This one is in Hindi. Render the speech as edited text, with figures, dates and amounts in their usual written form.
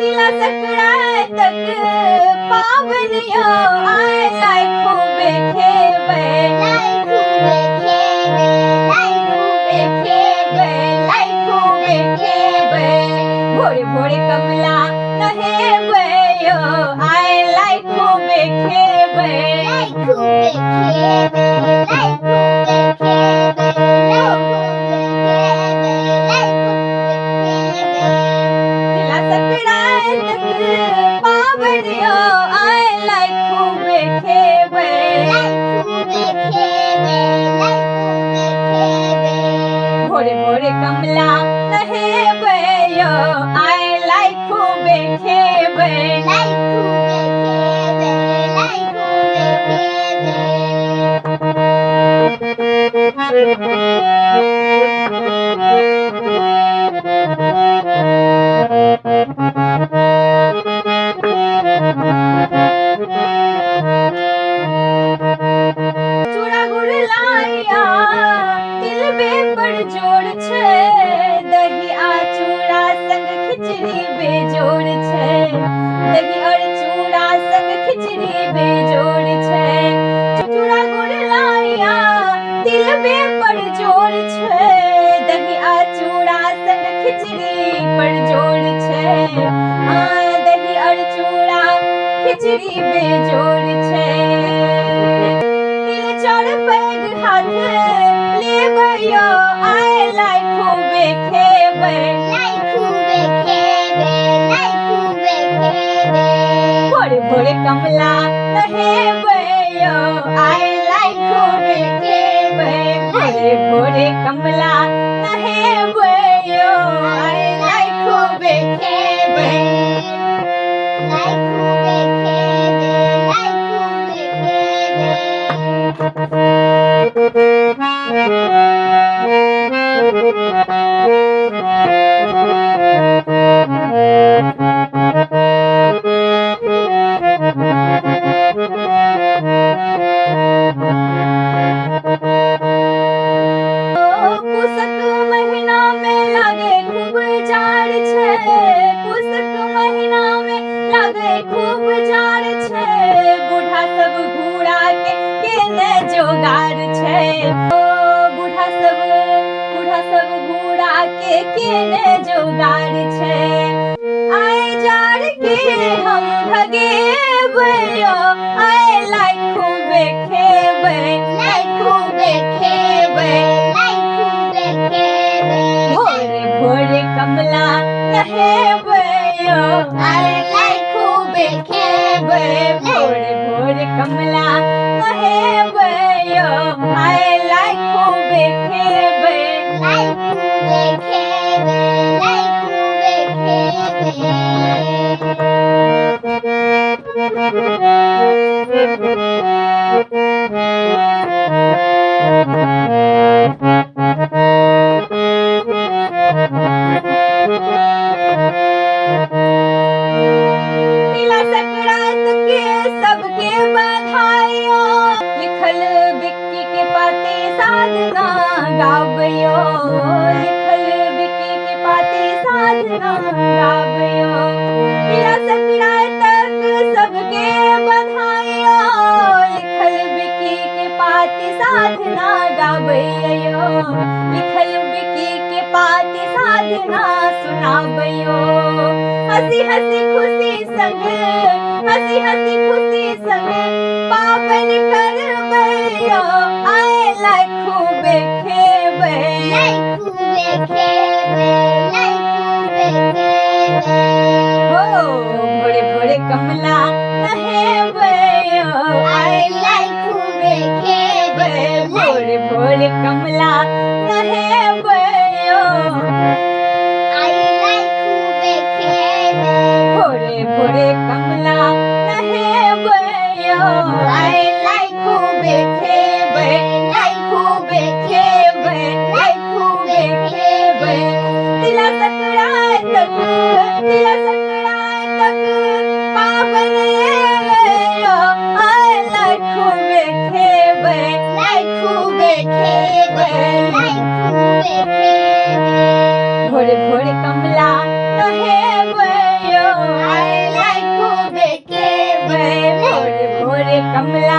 तिला संक्रांतक पावनियो आय लाई खूबे खेवे लाई खूबे खेवे लाई खूबे खेवे लाई खूबे खेवे भोरे भोरे कमला नहेवे यो आय लाई खूबे खेवे लाई खूबे खेवे लाई खूबे खेवे भोरे भोरे कमला नहेवे यो आय लाई खूबे खेवे लाई खूबे खेवे लाई खूबे खेवे चूड़ा गुड़ लाया तिल बेपड़ जोड़ छे दही आ चूड़ा संग खिचड़ी बेजोड़ छे दही और चूड़ा संग खिचड़ी बेजोड़ छे चूड़ा गुड़ लाया तिल बेपड़ जोड़ छे दही आ चूड़ा संग खिचड़ी पर जोड़ छे दही और चूड़ा खिचड़ी बेजोड़ छे तिल चढ़ पैग हाथ लेबै यो आय लाई खूबे खेबै लाई खूबे खेबै लाई खूबे खेबै भोरे भोरे कमला नहेबै यो आय लाई खूबे खेबै भोरे भोरे कमला नहेबै यो आय लाई खूबे खेबै लाई खूबे खेबै लाई खूबे खेबै पुसक महीना में लागे खूब जाड़ छे पुसक महीना में लागे खूब जाड़ छे बूढ़ा सब घूरा के केने जोगार छे बूढ़ा सब घूरा के केने जोगार छे आय जाड़ के हम भगेबै यो आय लाई खूबे खेबै लाई खूबे खेबै लाई खूबे खेबै भोरे भोरे कमला नहेबै यो आय लाई खूबे खेबै भोरे भोरे कमला नहेबै यो आय लाई खूबे खेबै लाई खूबे खेबै लाई खूबे खेबै तिला संक्रांत के सबके बधाइयो लिखल बिक्की के पाती साधना गाबयो लिखल बिक्की के पाती साधना गाबयो तिला संक्रांत सबके बधाइयो लिखल बिक्की के पाती साधना गाबयो लिखल बिक्की के पाती साधना सुनाबयो हंसी हंसी खुशी संग पावन करबयो आय लाई खूबे खेबै लाई खूबे खेबै लाई खूबे खेबै हो भोरे भोरे कमला नहेबै यो आय लाई खूबे खेबै भोरे भोरे कमला नहेबै यो आय लाई खूबे खेबै भोरे भोरे कमला नहेबै यो आय लाई खूबे खेबै लाई खूबे खेबै लाई खूबे खेबै तिला संक्रांतक पावन यो आय लाई खूबे खेबै लाई खूबे खेबै लाई खूबे खेबै भोरे भोरे कमला नहेबै यो कमला